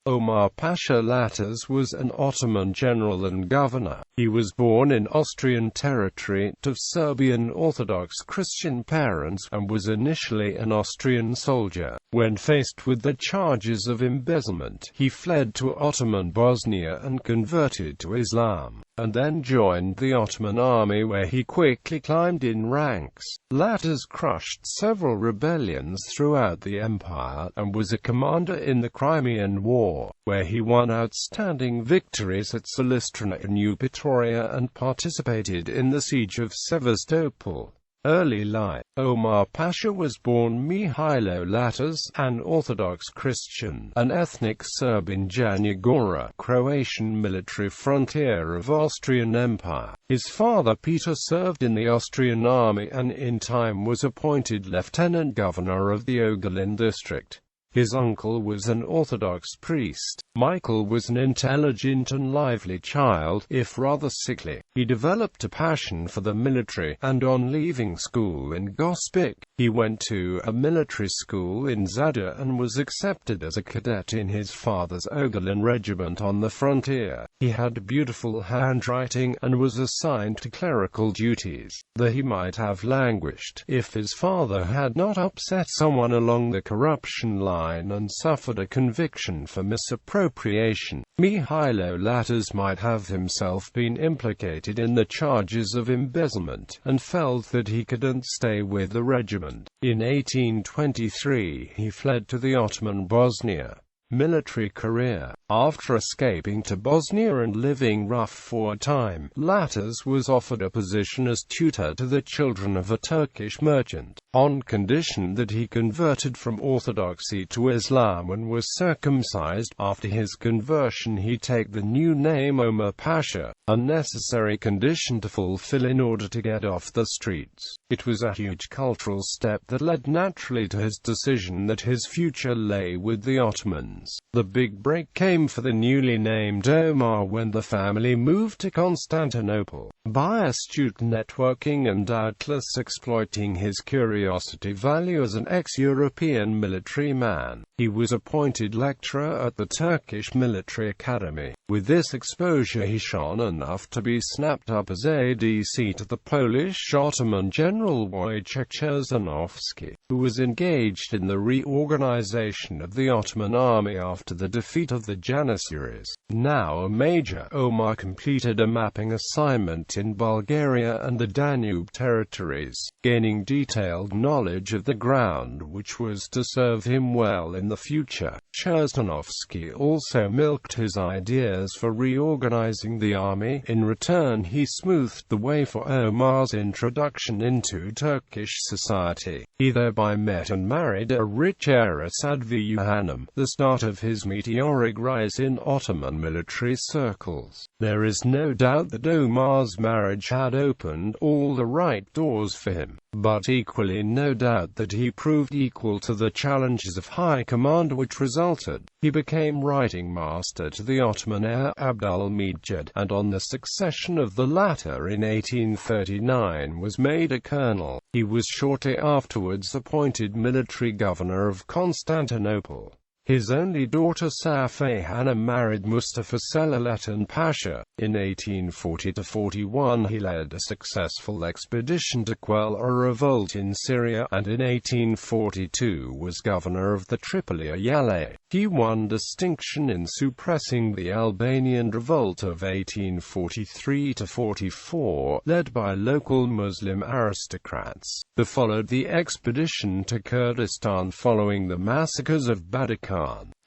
Omar Pasha Latas was an Ottoman general and governor. He was born in Austrian territory, to Serbian Orthodox Christian parents, and was initially an Austrian soldier. When faced with the charges of embezzlement, he fled to Ottoman Bosnia and converted to Islam, and then joined the Ottoman army where he quickly climbed in ranks. Latas crushed several rebellions throughout the empire, and was a commander in the Crimean War, where he won outstanding victories at Silistra and Eupatoria and participated in the siege of Sevastopol. Early life. Omar Pasha was born Mihailo Latas, an Orthodox Christian, an ethnic Serb in Banja Gora, Croatian military frontier of Austrian Empire. His father Peter served in the Austrian army and in time was appointed lieutenant governor of the Ogulin district. His uncle was an Orthodox priest. Michael was an intelligent and lively child, if rather sickly. He developed a passion for the military, and on leaving school in Gospic, he went to a military school in Zadar and was accepted as a cadet in his father's Ogulin regiment on the frontier. He had beautiful handwriting, and was assigned to clerical duties, though he might have languished, if his father had not upset someone along the corruption line and suffered a conviction for misappropriation. Mihailo Latas might have himself been implicated in the charges of embezzlement, and felt that he couldn't stay with the regiment. In 1823, he fled to the Ottoman Bosnia. Military career. After escaping to Bosnia and living rough for a time, Latas was offered a position as tutor to the children of a Turkish merchant, on condition that he converted from Orthodoxy to Islam and was circumcised. After his conversion he take the new name Omar Pasha, a necessary condition to fulfill in order to get off the streets. It was a huge cultural step that led naturally to his decision that his future lay with the Ottomans. The big break came for the newly named Omar when the family moved to Constantinople. By astute networking and doubtless exploiting his curiosity value as an ex-European military man, he was appointed lecturer at the Turkish Military Academy. With this exposure he shone enough to be snapped up as ADC to the Polish Ottoman General Wojciech Czerżanowski, who was engaged in the reorganization of the Ottoman army after the defeat of the Janissaries. Now a major, Omar completed a mapping assignment in Bulgaria and the Danube territories, gaining detailed knowledge of the ground which was to serve him well in the future. Czerżanowski also milked his ideas for reorganizing the army. In return he smoothed the way for Omar's introduction into Turkish society. He thereby met and married a rich heiress Adviye Hanım, the start of his meteoric rise in Ottoman military circles. There is no doubt that Omar's marriage had opened all the right doors for him, but equally no doubt that he proved equal to the challenges of high command which resulted. He became writing master to the Ottoman heir Abdülmecid, and on the succession of the latter in 1839 was made a colonel. He was shortly afterwards appointed military governor of Constantinople. His only daughter Safiye Hanım married Mustafa Selahattin Pasha. In 1840–41 he led a successful expedition to quell a revolt in Syria, and in 1842 was governor of the Tripoli Yale. He won distinction in suppressing the Albanian revolt of 1843–44, led by local Muslim aristocrats. There followed the expedition to Kurdistan following the massacres of Badakhshan.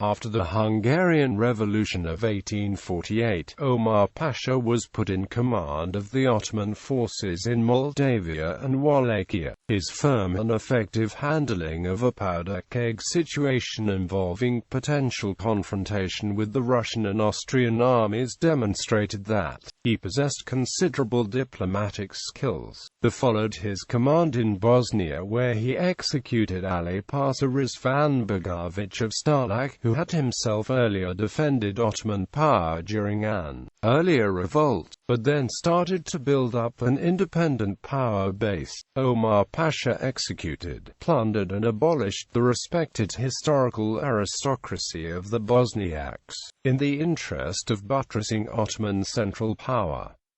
After the Hungarian Revolution of 1848, Omar Pasha was put in command of the Ottoman forces in Moldavia and Wallachia. His firm and effective handling of a powder keg situation involving potential confrontation with the Russian and Austrian armies demonstrated that He possessed considerable diplomatic skills. The followed his command in Bosnia, where he executed Ali Pasha Latas of Starlak, who had himself earlier defended Ottoman power during an earlier revolt, but then started to build up an independent power base. Omar Pasha executed, plundered and abolished the respected historical aristocracy of the Bosniaks, in the interest of buttressing Ottoman central power.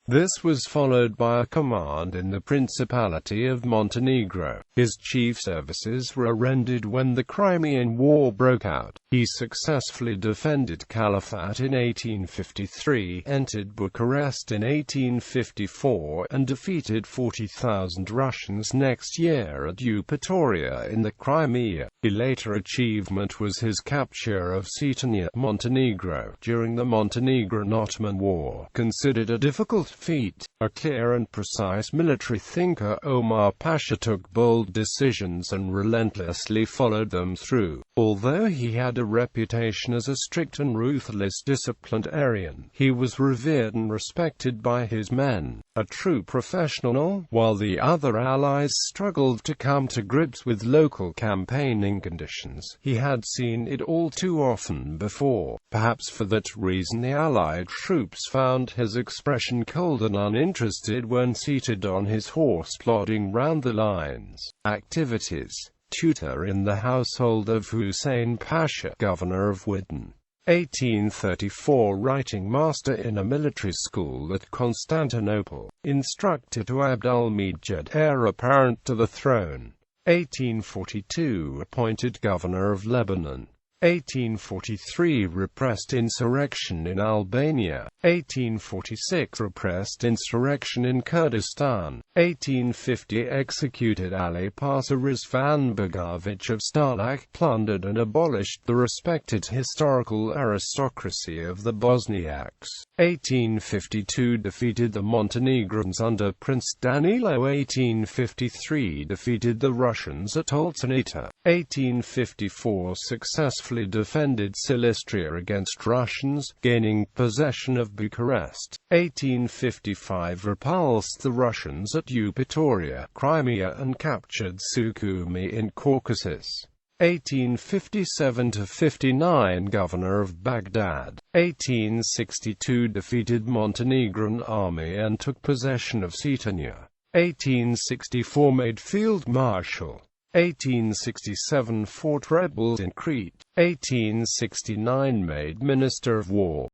This was followed by a command in the Principality of Montenegro. His chief services were rendered when the Crimean War broke out. He successfully defended Caliphate in 1853, entered Bucharest in 1854, and defeated 40,000 Russians next year at Eupatoria in the Crimea. His later achievement was his capture of Cetinje, Montenegro, during the Montenegrin-Ottoman War. Considered a difficult feat, a clear and precise military thinker, Omar Pasha took bold decisions and relentlessly followed them through. Although he had a reputation as a strict and ruthless disciplinarian, he was revered and respected by his men, a true professional. While the other allies struggled to come to grips with local campaigning conditions, he had seen it all too often before. Perhaps for that reason the Allied troops found his expression cold and uninterested when seated on his horse plodding round the lines. Activities: tutor in the household of Hussein Pasha, governor of Widan. 1834 Writing master in a military school at Constantinople. Instructor to Abdulmejid, heir apparent to the throne. 1842 Appointed governor of Lebanon. 1843 Repressed insurrection in Albania. 1846 Repressed insurrection in Kurdistan. 1850 Executed Ali Pasha of Starlak, plundered and abolished the respected historical aristocracy of the Bosniaks. 1852 Defeated the Montenegrins under Prince Danilo. 1853 Defeated the Russians at Oltanita. 1854 Successfully defended Silistra against Russians, gaining possession of Bucharest. 1855 Repulsed the Russians at Eupatoria, Crimea, and captured Sukhumi in Caucasus. 1857–59 Governor of Baghdad. 1862 Defeated Montenegrin army and took possession of Cetinje. 1864 Made Field Marshal. 1867 Fought rebels in Crete. 1869 Made Minister of War.